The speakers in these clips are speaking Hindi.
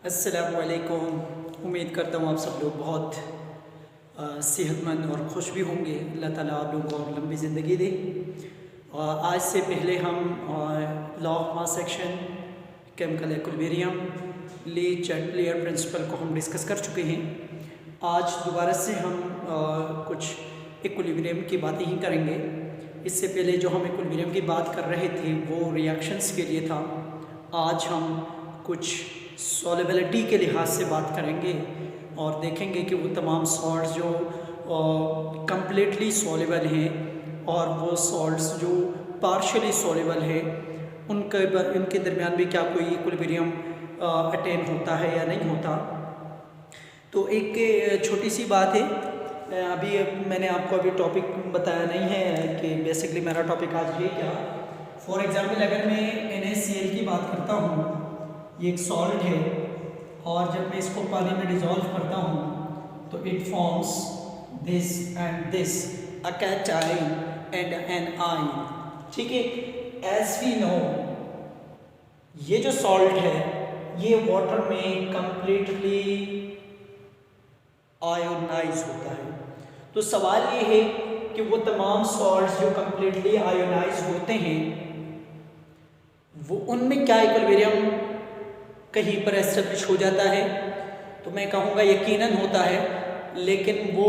अस्सलामुअलैकुम। उम्मीद करता हूँ आप सब लोग बहुत सेहतमंद और खुश भी होंगे। अल्लाह ताला आप लोगों को लंबी ज़िंदगी दे। आज से पहले हम law of mass action, chemical equilibrium, Lee Chatelier principal को हम डिस्कस कर चुके हैं। आज दोबारा से हम कुछ इक्विलिब्रियम की बातें ही करेंगे। इससे पहले जो हम इक्विलिब्रियम की बात कर रहे थे वो रिएक्शंस के लिए था। आज हम कुछ सॉल्युबिलिटी के लिहाज से बात करेंगे और देखेंगे कि वो तमाम सॉल्ट्स जो कम्प्लीटली सॉल्युबल हैं और वो सॉल्ट्स जो पार्शियली सॉल्युबल है उनके दरमियान भी क्या कोई इक्विलिब्रियम अटेन होता है या नहीं होता। तो एक छोटी सी बात है, अभी मैंने आपको अभी टॉपिक बताया नहीं है कि बेसिकली मेरा टॉपिक आज ये क्या। फॉर एग्ज़ाम्पल अगर मैं NaCl की बात करता हूँ, ये एक सॉल्ट है और जब मैं इसको पानी में डिज़ोल्व करता हूँ तो it forms this and this, a cation and an ion. ठीक है, एज वी नो ये जो सॉल्ट है ये वाटर में कंप्लीटली आयोनाइज होता है। तो सवाल ये है कि वो तमाम सॉल्ट्स जो कंप्लीटली आयोनाइज होते हैं वो उनमें क्या इक्विलिब्रियम कहीं पर एस्टेब्लिश हो जाता है। तो मैं कहूँगा यकीनन होता है, लेकिन वो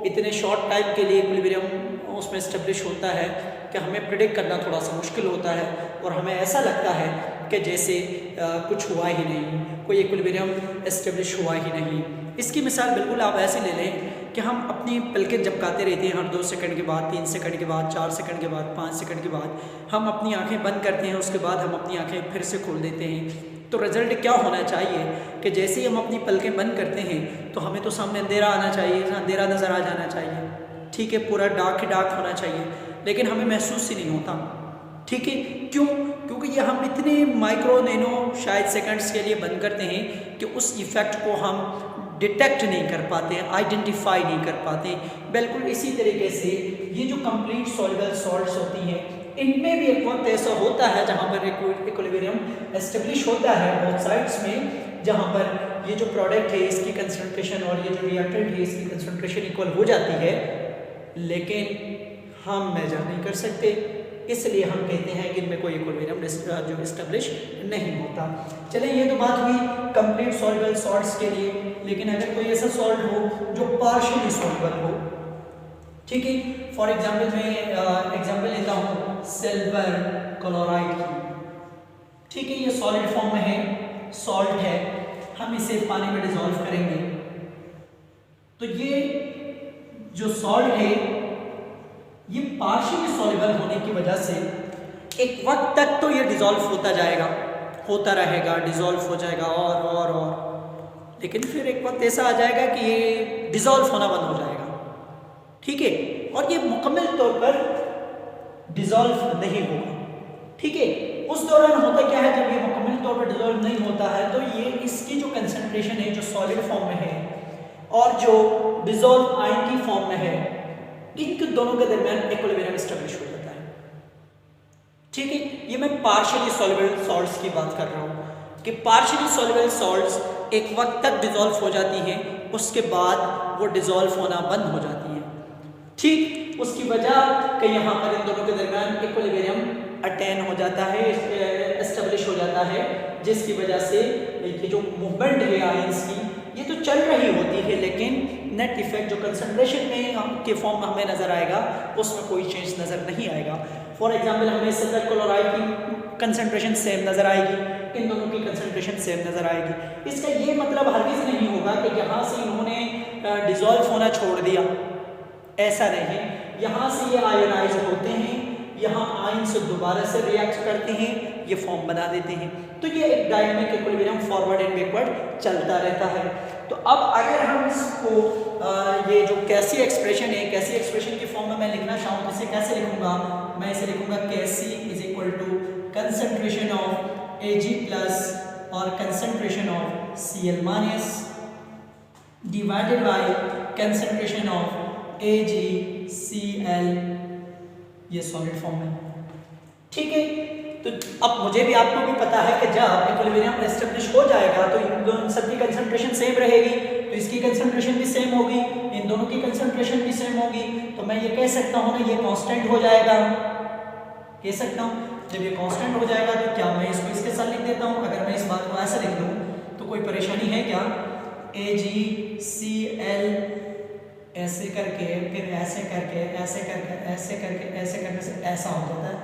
इतने शॉर्ट टाइम के लिए इक्विलिब्रियम उसमें एस्टेब्लिश होता है कि हमें प्रिडिक्ट करना थोड़ा सा मुश्किल होता है और हमें ऐसा लगता है कि जैसे कुछ हुआ ही नहीं, कोई इक्विलिब्रियम एस्टेब्लिश हुआ ही नहीं। इसकी मिसाल बिल्कुल आप ऐसे ले लें कि हम अपनी पलकें झपकाते रहते हैं, हर 2 सेकंड के बाद, 3 सेकंड के बाद, 4 सेकंड के बाद, 5 सेकंड के बाद हम अपनी आंखें बंद करते हैं, उसके बाद हम अपनी आंखें फिर से खोल देते हैं। तो रिज़ल्ट क्या होना चाहिए कि जैसे ही हम अपनी पलकें बंद करते हैं तो हमें तो सामने अंधेरा आना चाहिए, अंधेरा नज़र आ जाना चाहिए। ठीक है, पूरा डार्क ही डार्क होना चाहिए, लेकिन हमें महसूस ही नहीं होता। ठीक है, क्यों? क्योंकि ये हम इतने माइक्रो नैनो शायद सेकंड्स के लिए बंद करते हैं कि उस इफ़ेक्ट को हम डिटेक्ट नहीं कर पाते, आइडेंटिफाई नहीं कर पाते। बिल्कुल इसी तरीके से ये जो कंप्लीट सॉल्युबल सॉल्ट्स होती हैं इनमें भी एक वक्त ऐसा होता है जहाँ पर इक्विलिब्रियम एस्टेब्लिश होता है बोथ साइड्स में, जहाँ पर ये जो प्रोडक्ट है इसकी कंसंट्रेशन और ये जो रिएक्टेंट है इसकी कंसंट्रेशन इक्वल हो जाती है, लेकिन हम मेजर नहीं कर सकते। इसलिए हम कहते हैं कि इनमें कोई इक्विलिब्रियम जो एस्टेब्लिश नहीं होता। चलिए, ये तो बात हुई कंप्लीट सॉल्युबल सॉल्ट्स के लिए, लेकिन अगर कोई ऐसा सॉल्ट हो जो पार्शियली सॉल्युबल हो, ठीक है, फॉर एग्जाम्पल मैं एग्जाम्पल लेता हूँ सिल्वर क्लोराइड की। ठीक है, ये सॉलिड फॉर्म में है, सॉल्ट है, हम इसे पानी में डिसॉल्व करेंगे तो ये जो सॉल्ट है ये पार्शियली सॉल्युबल होने की वजह से एक वक्त तक तो ये डिसॉल्व होता जाएगा, होता रहेगा, डिसॉल्व हो जाएगा और लेकिन फिर एक वक्त ऐसा आ जाएगा कि ये डिसॉल्व होना बंद हो जाएगा। ठीक है, और ये मुकम्मल तौर पर डिसॉल्व नहीं होगा। ठीक है, उस दौरान होता क्या है, जब ये मुकम्मल तौर पर डिसॉल्व नहीं होता है तो ये इसकी जो कंसंट्रेशन है जो सॉलिड फॉर्म में है और जो डिसॉल्व आयन की फॉर्म में है, इनके दोनों के दरमियान इक्विलिब्रियम एस्टेब्लिश हो जाता है। ठीक है, ये मैं पार्शियली सॉल्युबल सॉल्ट्स की बात कर रहा हूँ कि पार्शियली सॉल्युबल सॉल्ट्स एक वक्त तक डिसॉल्व हो जाती हैं, उसके बाद वो डिसॉल्व होना बंद हो जाती हैं। ठीक, उसकी वजह कि यहाँ पर इन दोनों के दरमियान इक्विलिब्रियम अटेन हो जाता है, एस्टेब्लिश हो जाता है, जिसकी वजह से ये जो मूवमेंट है आयंस की ये तो चल रही होती है, लेकिन नेट इफेक्ट जो कंसंट्रेशन में के फॉर्म में हमें नज़र आएगा उसमें कोई चेंज नज़र नहीं आएगा। फॉर एग्जांपल हमें सिल्वर क्लोराइड की कंसंट्रेशन सेम नज़र आएगी, इन दोनों की कंसंट्रेशन सेम नज़र आएगी। इसका ये मतलब हरगिज़ नहीं होगा कि यहाँ से इन्होंने डिसॉल्व होना छोड़ दिया, ऐसा नहीं। यहाँ से ये आयोनाइज होते हैं, यहाँ आयन से दोबारा से रिएक्ट करते हैं, ये फॉर्म बना देते हैं। तो ये एक dynamic equilibrium forward and backward चलता रहता है। तो अब अगर हम इसको ये जो कैसी एक्सप्रेशन है, कैसी एक्सप्रेशन की फॉर्म में मैं लिखना चाहूँ तो इसे कैसे लिखूंगा, मैं इसे लिखूंगा Kc is equal to concentration of Ag plus और concentration of Cl minus divided by concentration of AgCl, ये सॉलिड फॉर्म में। ठीक है, तो अब मुझे भी आपको भी पता है कि जब इक्विलिब्रियम एस्टेब्लिश हो जाएगा तो इन सबकी कंसंट्रेशन सेम रहेगी, तो इसकी कंसंट्रेशन भी सेम होगी, इन दोनों की कंसंट्रेशन भी सेम होगी। तो मैं ये कह सकता हूँ ना, ये कांस्टेंट हो जाएगा, कह सकता हूँ। जब ये कांस्टेंट हो जाएगा तो क्या मैं इसको इसके साथ लिख देता हूँ? अगर मैं इस बात को ऐसा लिख दूँ तो कोई परेशानी है क्या? AgCl ऐसे करके, फिर ऐसे करके, ऐसे करके, ऐसे करके, ऐसे करने से ऐसा हो जाता है,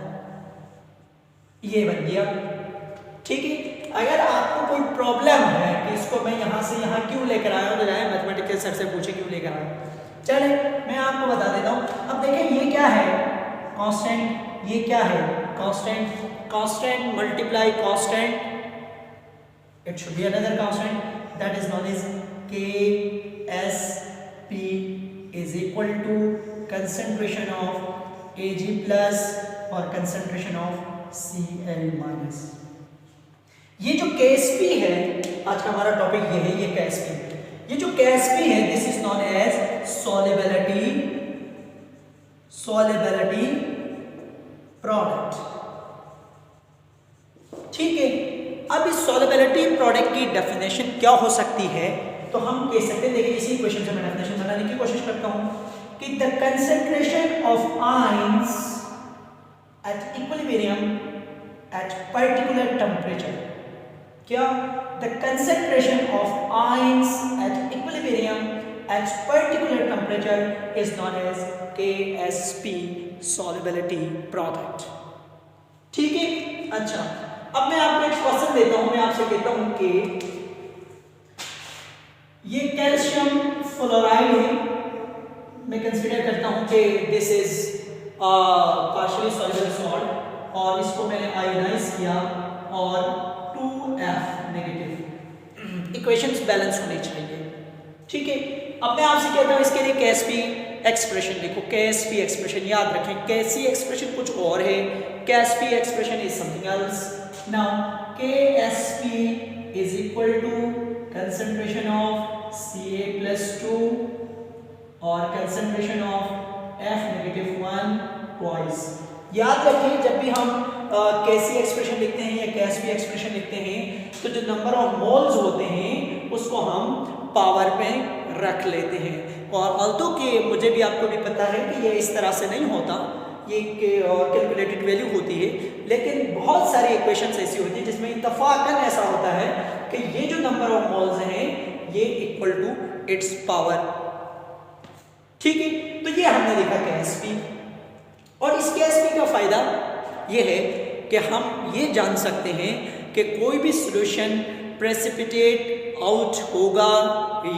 ये बन गया। ठीक है, अगर आपको कोई प्रॉब्लम है कि इसको मैं यहाँ से यहाँ क्यों लेकर आया हूँ, तो जाए मैथमेटिकल सर से पूछे क्यों लेकर आया। चले मैं आपको बता देता हूँ। अब देखें ये क्या है? कांस्टेंट। ये क्या है? Constant. Constant multiply constant, it should be another constant, that is known as Ksp is equal to concentration of Ag plus और concentration of Cl minus। ये जो Ksp है, आज का हमारा टॉपिक ये है, ये Ksp। ये जो Ksp है, this is known as solubility product। ठीक है, अब इस सॉल्युबिलिटी प्रोडक्ट की डेफिनेशन क्या हो सकती है? तो हम कह सकते हैं, देखिए इसी क्वेश्चन से मैं डेफिनेशन बनाने की कोशिश करता हूं कि the concentration of ions at equilibrium at particular temperature. क्या? The concentration of ions at equilibrium at particular temperature is known as KSP solubility product. ठीक है, अच्छा अब मैं आपको एक क्वेश्चन देता हूं, मैं आपसे कहता हूं कि ये कैल्शियम फ्लोराइड है, मैं कंसीडर करता हूं कि this is partially soluble salt, और इसको मैंने आयोनाइज किया और 2F नेगेटिव। इक्वेशंस बैलेंस होनी चाहिए। ठीक है, अब मैं आपसे कहता हूं इसके लिए KSP एक्सप्रेशन लिखो। KSP एक्सप्रेशन याद रखें, KC एक्सप्रेशन कुछ और है, KSP expression is something else. Now KSP is equal to concentration of Ca plus 2 और concentration of F negative 1 twice। याद रखिए जब भी हम KC एक्सप्रेशन लिखते हैं या KSP एक्सप्रेशन लिखते हैं तो जो नंबर ऑफ मोल्स होते हैं उसको हम पावर पे रख लेते हैं। और ऑल्दो कि मुझे भी, आपको भी पता है कि ये इस तरह से नहीं होता, ये कैलकुलेटेड वैल्यू होती है, लेकिन बहुत सारी इक्वेशंस ऐसी होती है जिसमें इत्तफाकन ऐसा होता है कि ये जो नंबर ऑफ मोल्स हैं ये इक्वल टू इट्स पावर। ठीक है, तो ये हमने देखा KSP। और इस KSP का फायदा ये है कि हम ये जान सकते हैं कि कोई भी सॉल्यूशन प्रेसिपिटेट आउट होगा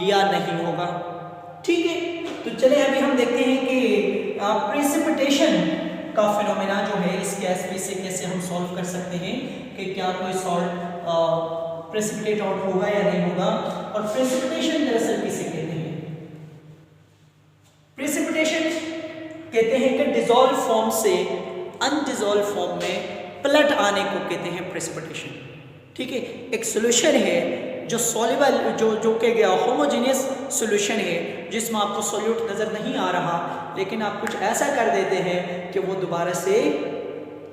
या नहीं होगा। ठीक है, तो चले अभी हम देखते हैं कि प्रेसिपिटेशन का फिनोमेना जो है इस KSP से कैसे हम सॉल्व कर सकते हैं कि क्या कोई सॉल्ट प्रेसिपिटेट आउट होगा या नहीं होगा। और प्रेसिपिटेशन दरअसल किसे कहते हैं? प्रेसिपिटेशन कहते हैं कि डिसॉल्व फॉर्म से अनडिसॉल्व फॉर्म में पलट आने को कहते हैं प्रेसिपिटेशन। ठीक है, एक सॉल्यूशन है जो सॉल्युबल, जो के गया होमोजेनियस सॉल्यूशन है जिसमें आपको सॉल्यूट नज़र नहीं आ रहा, लेकिन आप कुछ ऐसा कर देते हैं कि वो दोबारा से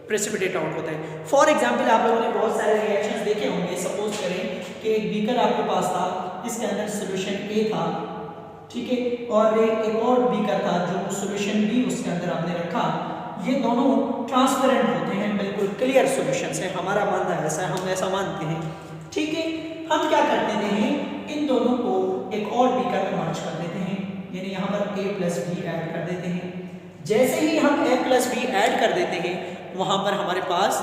प्रेसिपिटेट आउट होता है। फॉर एग्जांपल आप लोगों ने बहुत सारे रिएक्शंस देखे होंगे। सपोज करें कि एक बीकर आपके पास था, इसके अंदर सॉल्यूशन A था, ठीक है, और एक और बीकर था जो सॉल्यूशन B उसके अंदर आपने रखा। ये दोनों ट्रांसपेरेंट होते हैं, बिल्कुल क्लियर सॉल्यूशंस है, हमारा मानना है ऐसा, हम ऐसा मानते हैं। ठीक है, हम क्या कर देते हैं, इन दोनों को एक और बीकर में मर्ज कर देते हैं, यानी यहाँ पर A प्लस B ऐड कर देते हैं। जैसे ही हम A प्लस B ऐड कर देते हैं वहाँ पर हमारे पास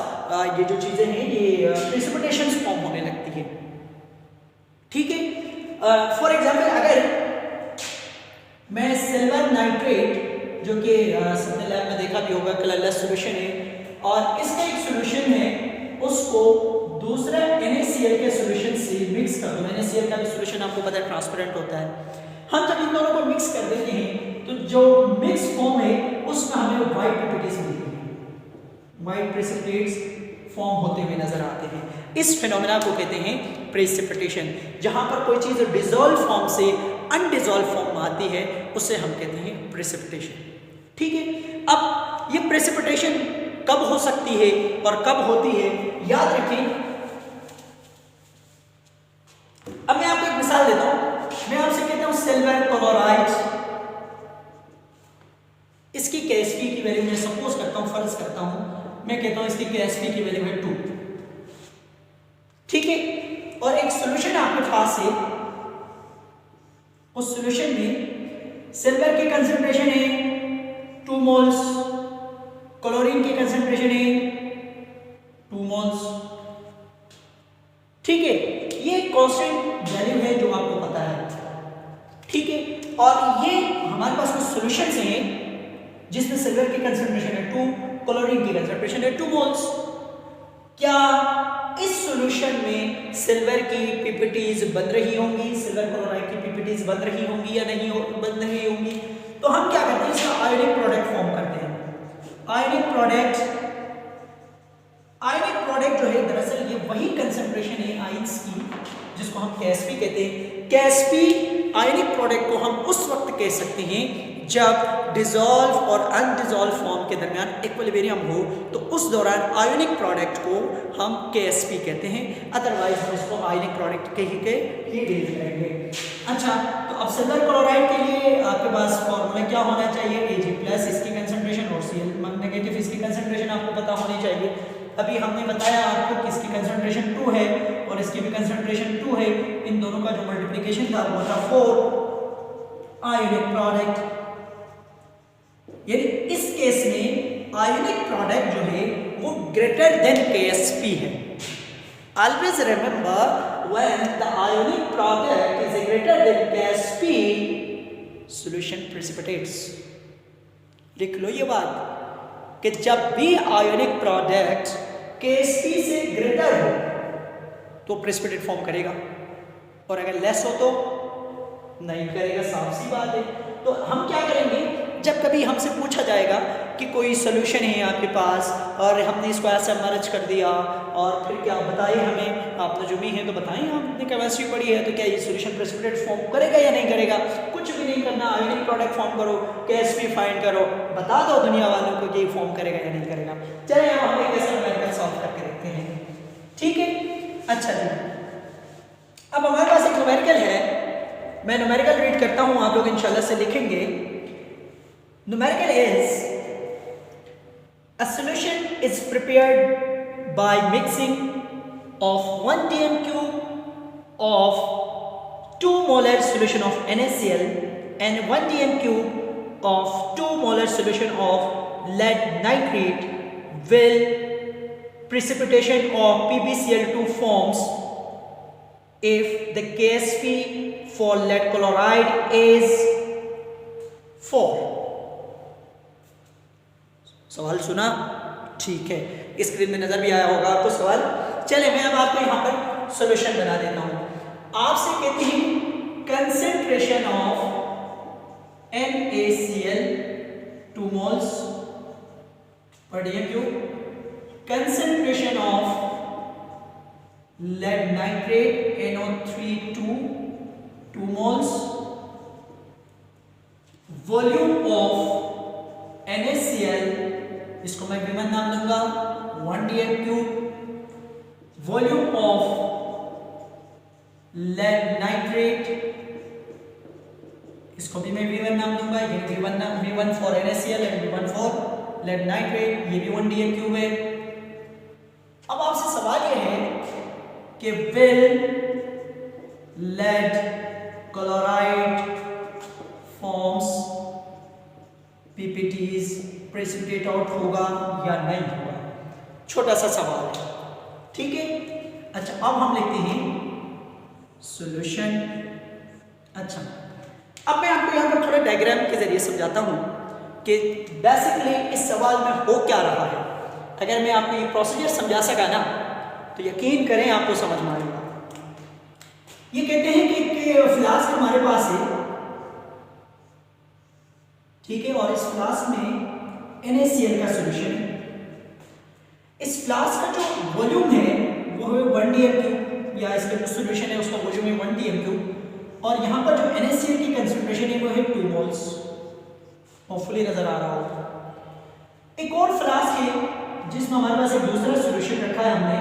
ये जो चीज़ें हैं ये प्रेसिपिटेशंस फॉर्म होने लगती है। ठीक है, फॉर एग्जांपल अगर मैं सिल्वर नाइट्रेट, जो कि सबने लैब में देखा भी होगा, कलरलेस सॉल्यूशन है, और इसका एक सॉल्यूशन है, उसको दूसरा NaCl के सॉल्यूशन से मिक्स कर दो। NaCl का भी सॉल्यूशन आपको पता है ट्रांसपेरेंट होता है। हम जब इन दोनों को मिक्स कर देते हैं तो जो मिक्स फॉर्म है उसमें हमें व्हाइट प्रेसिपिटेट्स मिलते हैं, व्हाइट प्रेसिपिटेट्स फॉर्म होते हुए नजर आते हैं। इस फिनोमेना को कहते हैं प्रेसिपिटेशन। जहां पर कोई चीज डिसॉल्व फॉर्म से अनडिसॉल्व फॉर्म में आती है उसे हम कहते हैं प्रेसिपिटेशन। ठीक है, अब ये प्रेसिपिटेशन कब हो सकती है और कब होती है, याद रखें सिल्वर क्लोराइड, इसकी KSP की वैल्यू मैं सपोज करता हूं, फर्ज करता हूं, मैं कहता हूं इसकी KSP की वैल्यू है 2, ठीक है। और एक सॉल्यूशन आपके पास है, उस सॉल्यूशन में सिल्वर की कंसंट्रेशन है 2 मोल्स, क्लोरीन की कंसंट्रेशन है 2 मोल्स, ठीक है। ये कांस्टेंट वैल्यू है जो आपको पता है, ठीक है। और ये हमारे पास कुछ सॉल्यूशंस हैं जिसमें सिल्वर की कंसंट्रेशन है 2, क्लोरीन की कंसंट्रेशन है 2 मोल्स। क्या इस सॉल्यूशन में सिल्वर की पीपीटीज बन रही होंगी, सिल्वर क्लोराइड की पीपीटीज बन रही होंगी या नहीं बन रही होंगी? तो हम क्या करते हैं, इसका आयोनिक प्रोडक्ट फॉर्म करते हैं। आयोनिक प्रोडक्ट जो है दरअसल ये वही कंसंट्रेशन है आयंस की जिसको हम KSP कहते हैं। KSP आयोनिक प्रोडक्ट को हम उस वक्त कह सकते हैं जब डिसॉल्व और अनडिसॉल्व फॉर्म के दरमियान इक्विलिब्रियम हो, तो उस दौरान आयोनिक प्रोडक्ट को हम KSP कहते हैं, अदरवाइज हम इसको आयोनिक प्रोडक्ट के ही डील करेंगे। अच्छा, तो अब सिल्वर क्लोराइड के लिए आपके पास फॉर्मूला क्या होना चाहिए, Ag+ इसकी कंसंट्रेशन और Cl- इसकी कंसंट्रेशन आपको पता होनी चाहिए। अभी हमने बताया आपको कि इसकी कंसंट्रेशन 2 है और इसकी भी कंसंट्रेशन 2 है, इन दोनों का जो मल्टीप्लिकेशन था वो था 4 आयोनिक प्रोडक्ट। यानी इस केस में आयोनिक प्रोडक्ट जो है वो ग्रेटर देन KSP है। Always remember when the ionic product is greater than KSP, solution precipitates. लिख लो ये बात कि जब भी आयोनिक प्रोडक्ट KSP से ग्रेटर हो तो प्रेसिपिटेट फॉर्म करेगा, और अगर लेस हो तो नहीं करेगा, साफ सी बात है। तो हम क्या करेंगे, जब कभी हमसे पूछा जाएगा कि कोई सोल्यूशन है आपके पास और हमने इसको ऐसा मर्ज कर दिया और फिर क्या बताइए हमें, आपने जो भी है तो बताएं, आपने केमिस्ट्री पढ़ी है तो क्या ये सोल्यूशन प्रेसिपिटेट फॉर्म करेगा या नहीं करेगा? कुछ भी नहीं करना, आयोनिक प्रोडक्ट फॉर्म करो, KSP फाइंड करो, बता दो दुनिया वालों को कि ये फॉर्म करेगा या नहीं करेगा। चलिए अब हम एक ऐसा न्यूमेरिकल सॉल्व करके देखते हैं, ठीक है। अच्छा जी, अब हमारे पास एक न्यूमेरिकल है, मैं न्यूमेरिकल रीड करता हूँ, आप लोग इंशाल्लाह से लिखेंगे। Numerical is a solution is prepared by mixing of 1 dm cube of 2 molar solution of NaCl and 1 dm cube of 2 molar solution of lead nitrate will precipitation of PbCl2 forms if the KSP for lead chloride is 4। सवाल सुना? ठीक है, स्क्रीन में नजर भी आया होगा आपको सवाल। चले मैं अब आपको यहां पर सॉल्यूशन बना देता हूं। आपसे कहते हैं concentration of NaCl 2 moles per dm cube, concentration of lead nitrate NO3 2 moles, volume of NaCl, इसको मैं V1 नाम दूंगा 1 dm cube, volume of lead nitrate, इसको भी मैं V1 नाम दूंगा, ये V1 for NaCl and V1 for lead nitrate, ये भी 1 dm क्यूब है। अब आपसे सवाल ये है कि will lead chloride forms PPTs precipitate out होगा या नहीं होगा, छोटा सा सवाल है, ठीक है। अच्छा, अब हम लिखते हैं सॉल्यूशन। अच्छा, अब मैं आपको यहाँ पर थोड़ा डायग्राम के जरिए समझाता हूँ कि बेसिकली इस सवाल में हो क्या रहा है। अगर मैं आपको ये प्रोसीजर समझा सका ना तो यकीन करें आपको समझ में आएगा। ये कहते हैं कि फ्लास्क हमारे पास है, ठीक है, और इस फ्लास्क में NaCl का सॉल्यूशन है। इस फ्लास्क का जो वॉल्यूम है वो है 1 dm क्यूब, या इसका जो सॉल्यूशन है उसका वॉल्यूम है 1 dm क्यूब, और यहाँ पर जो NaCl की कंसंट्रेशन है वो है 2 मोल्स। होपफुली नजर आ रहा होगा। एक और फ्लास्क है जिसमें हमारे पास एक दूसरा सॉल्यूशन रखा है हमने,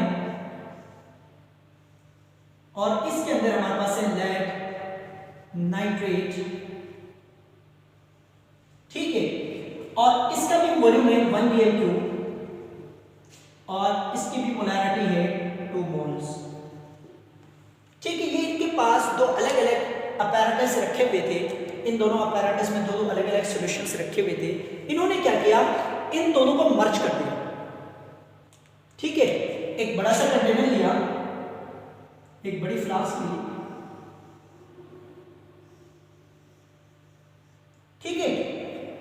और इसके अंदर हमारे पास है lead नाइट्रेट, ठीक है, और इसका भी वॉल्यूम है 1 dm³ और इसकी भी मोलैरिटी है 2 मोल्स। ठीक है, ये इनके पास दो अलग अलग अपैरेटस रखे हुए थे, इन दोनों अपैरेटस में दो अलग अलग सॉल्यूशंस रखे हुए थे। इन्होंने क्या किया, इन दोनों को मर्ज कर दिया। ठीक है, एक बड़ा सा कंटेनर लिया, एक बड़ी फ्लास्क ली, ठीक है,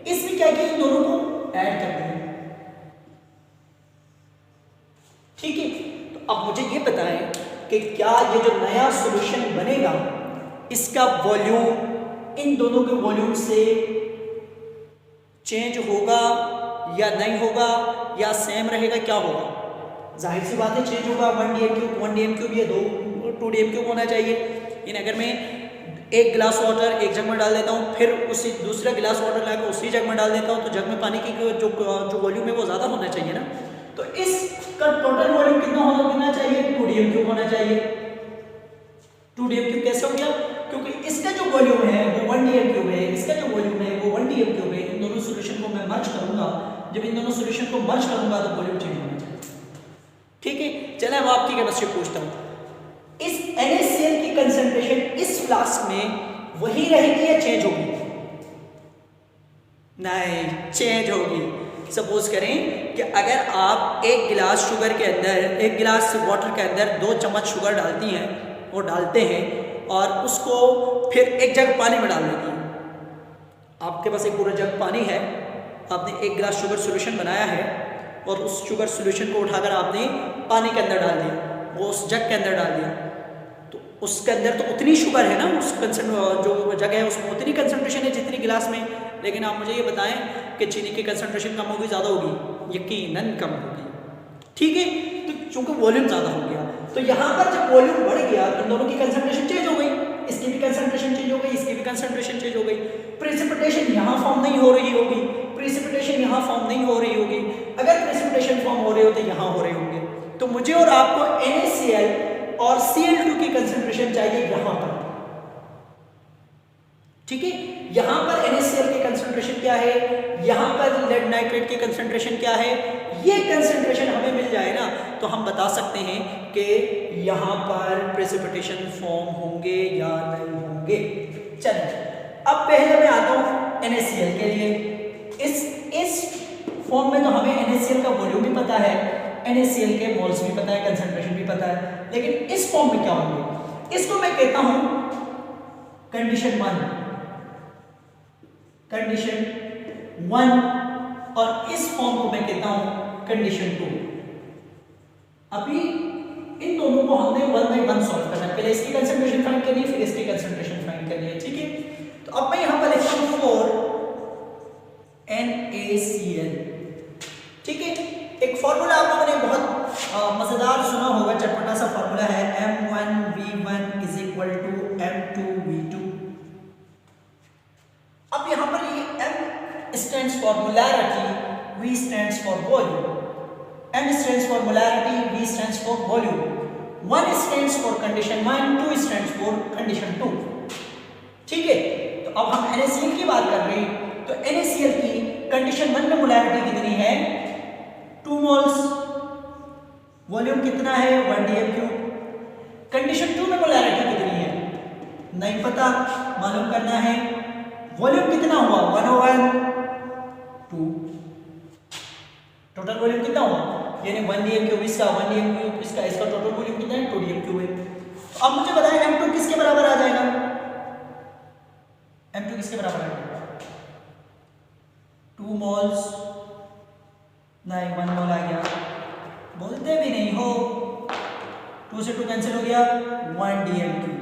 इसमें क्या किया, इन दोनों को ऐड कर दिया। ठीक है, तो अब मुझे ये बताएं कि क्या ये जो नया सॉल्यूशन बनेगा इसका वॉल्यूम इन दोनों के वॉल्यूम से चेंज होगा या नहीं होगा, या सेम रहेगा, क्या होगा? जाहिर सी बात है चेंज होगा। 1 dm³ ये 2 dm³ होना चाहिए। इन अगर मैं एक गिलास वाटर एक जग में डाल देता हूँ, फिर उसी दूसरा गिलास वाटर लाकर उसी जग में डाल देता हूँ, तो जग में पानी की जो वॉल्यूम है वो ज़्यादा होना चाहिए ना। तो इसका टोटल वॉल्यूम कितना चाहिए? 2 dm³ होना चाहिए। 2 dm³ कैसे हो गया? क्योंकि इसका जो वॉल्यूम है वो 1 dm³ है, इसका जो वॉल्यूम है वो 1 dm³ है। इन दोनों सॉल्यूशन को मैं मर्ज करूंगा, जब इन दोनों सॉल्यूशन को मर्ज करूंगा तो वॉल्यूम चेंज होना चाहिए। ठीक है, चले अब आपकी केमिस्ट्री पूछता हूँ, इस NaCl की कंसंट्रेशन इस फ्लास्क में वही रहेगी या चेंज होगी? नहीं, चेंज होगी। सपोज करें कि अगर आप एक गिलास शुगर के अंदर, एक गिलास वाटर के अंदर 2 चम्मच शुगर डालती हैं, वो डालते हैं और उसको फिर एक जग पानी में डाल देती हैं। आपके पास एक पूरा जग पानी है, आपने एक गिलास शुगर सॉल्यूशन बनाया है और उस शुगर सॉल्यूशन को उठाकर आपने पानी के अंदर डाल दिया, वो उस जग के अंदर डाल दिया, तो उसके अंदर तो उतनी शुगर है ना, उस जो जगह है उसमें उतनी कंसंट्रेशन है जितनी गिलास में। लेकिन आप मुझे ये बताएं कि चीनी की कंसंट्रेशन कम होगी ज़्यादा होगी? यकीनन कम होगी। ठीक है, तो चूंकि वॉल्यूम ज़्यादा हो गया, तो यहाँ पर जब वॉल्यूम बढ़ गया तो इन दोनों की कंसंट्रेशन चेंज हो गई, इसकी भी कंसंट्रेशन चेंज हो गई, इसकी भी कंसंट्रेशन चेंज हो गई। प्रेसिपिटेशन यहाँ फॉर्म नहीं हो रही होगी, प्रेसिपिटेशन यहाँ फॉर्म नहीं हो रही होगी। अगर प्रेसिपिटेशन फॉर्म हो रहे होते यहाँ हो रहे होंगे, तो मुझे और आपको NaCl और Cl2 की कंसंट्रेशन चाहिए यहाँ पर। ठीक है, यहाँ पर NaCl की कंसंट्रेशन क्या है, यहाँ पर लेड नाइट्रेट की कंसंट्रेशन क्या है, ये कंसंट्रेशन हमें मिल जाए ना, तो हम बता सकते हैं कि यहाँ पर प्रेसिपिटेशन फॉर्म होंगे या नहीं होंगे। चलिए, अब पहले मैं आता हूँ NaCl के लिए। इस फॉर्म में तो हमें NaCl का वॉल्यूम भी पता है, NaCl के मोल्स भी पता है, कंसंट्रेशन भी पता है, लेकिन इस फॉर्म में क्या होंगे? इसको मैं कहता हूं कंडीशन 1, कंडीशन 1, और इस फॉर्म को मैं कहता हूं कंडीशन 2। अभी इन दोनों को हमने 1 बाय 1 सॉल्व करना है। पहले इसकी कंसंट्रेशन फाइंड करनी है, फिर इसकी कंसंट्रेशन फाइंड करनी है। ठीक है, तो अब मैं यहां पर लिखता हूं for NaCl। ठीक है, एक फॉर्मूला आप लोगों ने बहुत मजेदार सुना होगा, चटपटा सा फॉर्मूला है, M1V1 = M2V2। अब यहां पर ये M stands for molarity, V stands for volume, M stands for molarity, V stands for volume, 1 stands for condition 1, 2 stands for condition 2। ठीक है, तो अब हम NaCl की बात कर रहे हैं, तो NaCl की कंडीशन 1 में मोलारिटी कितनी है? 2 मोल्स। वॉल्यूम कितना है? 1 dm³। कंडीशन 2 में मोलारिटी कितनी है? नहीं पता, मालूम करना है। वॉल्यूम कितना हुआ? 1/2। टोटल वॉल्यूम कितना हुआ? यानी 1 dm³ इसका, 1 dm³ इसका, इसका टोटल वॉल्यूम कितना है? 2 dm³ है। तो अब मुझे बताएं M2 किसके बराबर आ जाएगा? M2 किसके बराबर आ जाएगा? 2 मोल्स। नहीं, 1 मोल आ गया, बोलते भी नहीं हो। 2 से 2 कैंसिल हो गया, 1 dm³।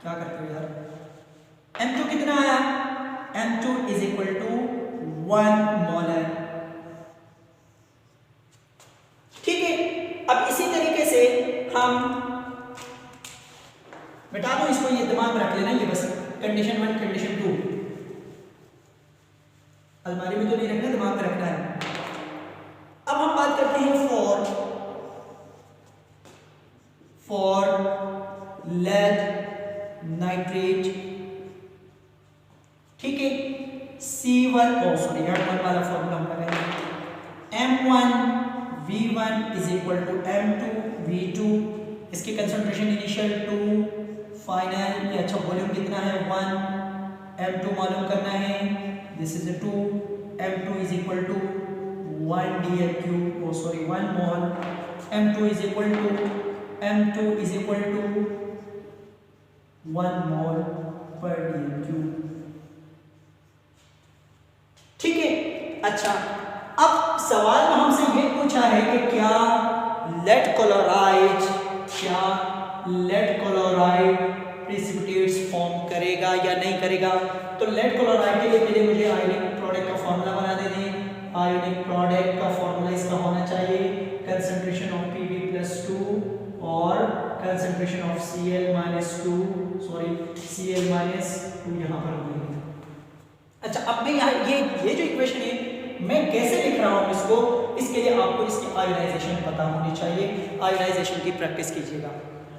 क्या करते हो यार? M2 कितना आया? M2 = 1 molar. ठीक है, अब इसी तरीके से हम बेटा दो इसको, ये दिमाग में रख लेना, ये बस कंडीशन 1 कंडीशन 2 अलमारी में तो नहीं रखना, दिमाग में रखना है। अब हम बात करते हैं फॉर लेड नाइट्रेट, ठीक है। C1 M1 वाला फॉर्मूला हम लगाएंगे, M1V1 is equal to M2V2, इसकी कंसंट्रेशन इनिशियल 2, फाइनल, ये अच्छा वॉल्यूम कितना है 1, M2 मालूम करना है, this is 2, M2 is equal to 1 dl3 1 mole, M2 is equal to 1 mole पर dl3, ठीक है। अच्छा, अब सवाल में हमसे ये पूछा है कि क्या लेड क्लोराइड प्रेसिपिटेट्स फॉर्म करेगा या नहीं करेगा। तो लेड क्लोराइड के लिए पहले मुझे आयोनिक प्रोडक्ट का फॉर्मूला बना देने। आयोनिक प्रोडक्ट का फॉर्मूला इसका होना चाहिए कंसंट्रेशन ऑफ Pb+2 और कंसंट्रेशन ऑफ Cl-2 यहाँ पर होगी। अच्छा, अब मैं यहाँ ये जो इक्वेशन है मैं कैसे लिख रहा हूँ इसको, इसके लिए आपको इसकी आयोनाइजेशन पता होनी चाहिए, आयोनाइजेशन की प्रैक्टिस कीजिएगा,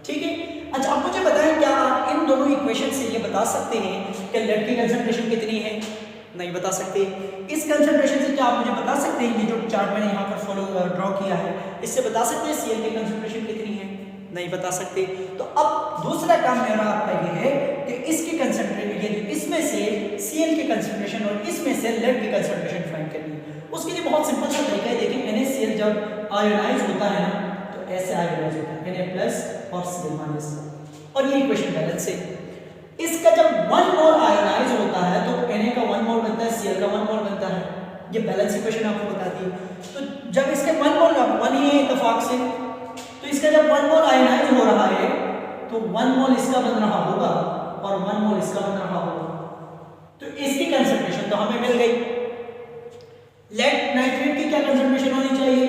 ठीक है। अच्छा, अब मुझे बताएं क्या आप इन दोनों इक्वेशन से ये बता सकते हैं कि लेड की कंसंट्रेशन कितनी है? नहीं बता सकते। इस कंसंट्रेशन से क्या आप मुझे बता सकते हैं, ये जो चार्ट मैंने यहाँ पर ड्रॉ किया है, इससे बता सकते हैं Cl की कंसंट्रेशन कितनी है? नहीं बता सकते। तो अब दूसरा काम मेरा आपका ये है कि इसकी कंसंट्रेशन, इसमें से Cl की कंसंट्रेशन और इसमें से लेड की कंसंट्रेशन फाइंड करनी है। उसके लिए बहुत सिंपल सा तरीका है, देखिए NaCl जब आयोनाइज होता है ना तो ऐसे आयोनाइज होता है Na+ और Cl-, और ये इक्वेशन बैलेंस है। इसका जब 1 मोल आयोनाइज होता है तो Na का 1 मोल बनता है, Cl का 1 मोल बनता है, ये बैलेंस इक्वेशन आपको बताती है। तो जब इसके 1 मोल 1 ही है इत्तेफाक से, तो इसका जब 1 मोल आयोनाइज हो रहा है तो 1 मोल इसका बन रहा होगा और 1 मोल इसका बन रहा होगा, तो इसकी कंसंट्रेशन तो हमें मिल गई। लेड नाइट्रेट की क्या कंसंट्रेशन होनी चाहिए?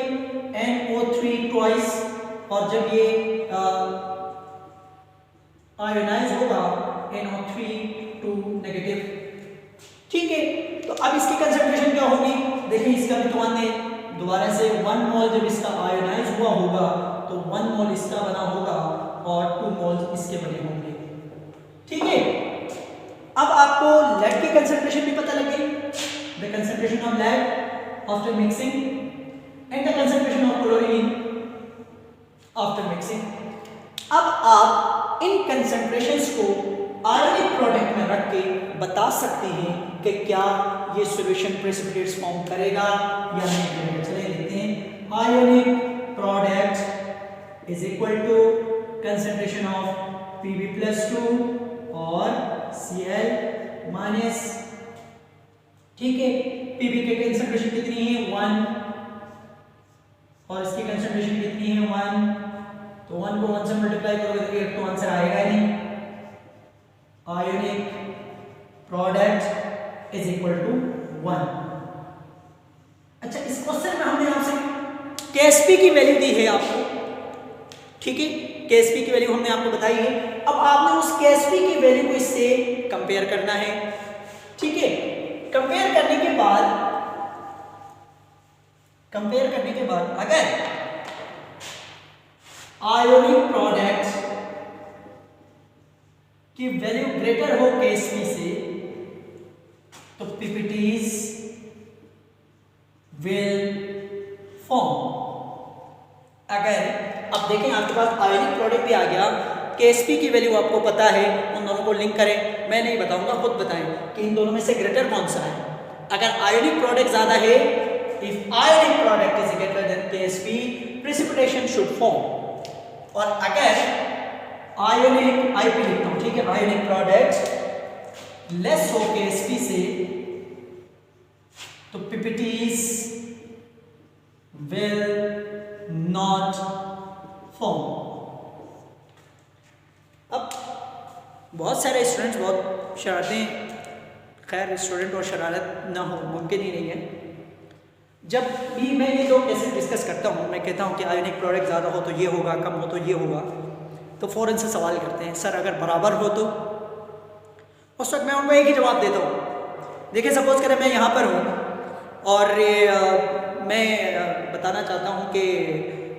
NO3 ट्वाइस, और जब ये आयोनाइज होगा NO3 -, ठीक है। तो अब इसकी कंसंट्रेशन क्या होगी? देखिए इसका भी तो 1 है, दोबारा से 1 मोल जब इसका आयोनाइज हुआ होगा तो 1 मोल इसका बना होगा और 2 मोल इसके बने होंगे, ठीक है। अब आपको लेड की कंसंट्रेशन भी पता लगे, the concentration of lead after mixing and the concentration of chlorine after mixing. अब आप इन कंसंट्रेशंस को आयोनिक प्रोडक्ट में रख के बता सकते हैं कि क्या ये सॉल्यूशन प्रेसिपिटेट्स फॉर्म करेगा या नहीं करेगा। चलिए देखते हैं। Ionic product is equal to concentration of Pb+2 और Cl-, ठीक है। Pb की कंसंट्रेशन कितनी है 1 और इसकी कंसंट्रेशन कितनी है 1, तो 1 को 1 से मल्टीप्लाई करोगे तो 8 तो आंसर आएगा ही नहीं। Ionic product is equal to 1। अच्छा, इस क्वेश्चन में हमने आपसे Ksp की वैल्यू दी है आपको, ठीक है। Ksp की वैल्यू हमने आपको बताई है। अब आपने उस Ksp की वैल्यू को इससे कंपेयर करना है, ठीक है। कंपेयर करने के बाद अगर आयोनिक प्रोडक्ट की वैल्यू ग्रेटर हो Ksp से तो PPTs विल फॉर्म। अगर अब देखें आपके पास आयोनिक प्रोडक्ट भी आ गया, Ksp की वैल्यू आपको पता है, उन दोनों को लिंक करें, मैं नहीं बताऊंगा, खुद बताएं कि इन दोनों में से ग्रेटर कौन सा है। अगर आयोनिक प्रोडक्ट ज्यादा है, if ionic product is greater than Ksp, precipitation should form. और अगर आयोनिक IP लिखता हूं, ठीक है, आयोनिक प्रोडक्ट लेस हो Ksp से तो PPTs will not form। अब बहुत सारे स्टूडेंट्स बहुत शरारतें, खैर स्टूडेंट और शरारत ना हो मुमकिन ही नहीं है। जब भी मैं ये लोग ऐसे डिस्कस करता हूँ, मैं कहता हूँ कि आयोनिक प्रोडक्ट ज़्यादा हो तो ये होगा, कम हो तो ये होगा, तो फ़ौरन से सवाल करते हैं सर अगर बराबर हो तो। उस वक्त मैं उनको एक ही जवाब देता हूँ। देखिए सपोज करें मैं यहाँ पर हूँ और मैं बताना चाहता हूँ कि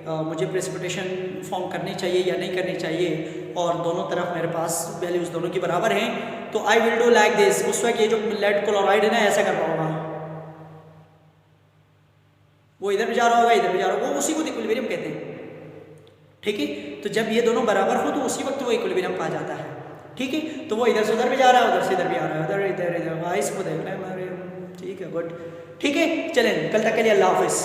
मुझे प्रेसिपिटेशन फॉर्म करनी चाहिए या नहीं करनी चाहिए, और दोनों तरफ मेरे पास वैल्यूज़ दोनों की बराबर हैं, तो I will do like this. उस वक्त ये जो लेड क्लोराइड है ना ऐसा कर रहा होगा, वो इधर भी जा रहा होगा, इधर भी जा रहा होगा, वो उसी को इक्विलिब्रियम कहते हैं। ठीक है, तो जब ये दोनों बराबर हो तो उसी वक्त वो इक्विलिब्रियम पा जाता है। ठीक है, तो वो इधर से उधर भी जा रहा है, उधर से इधर भी आ रहा है, उधर इधर इधर, इसको देख रहे हैं हमारे। ठीक है, गुड। ठीक है, चलें, कल तक के लिए अल्लाह हाफिज़।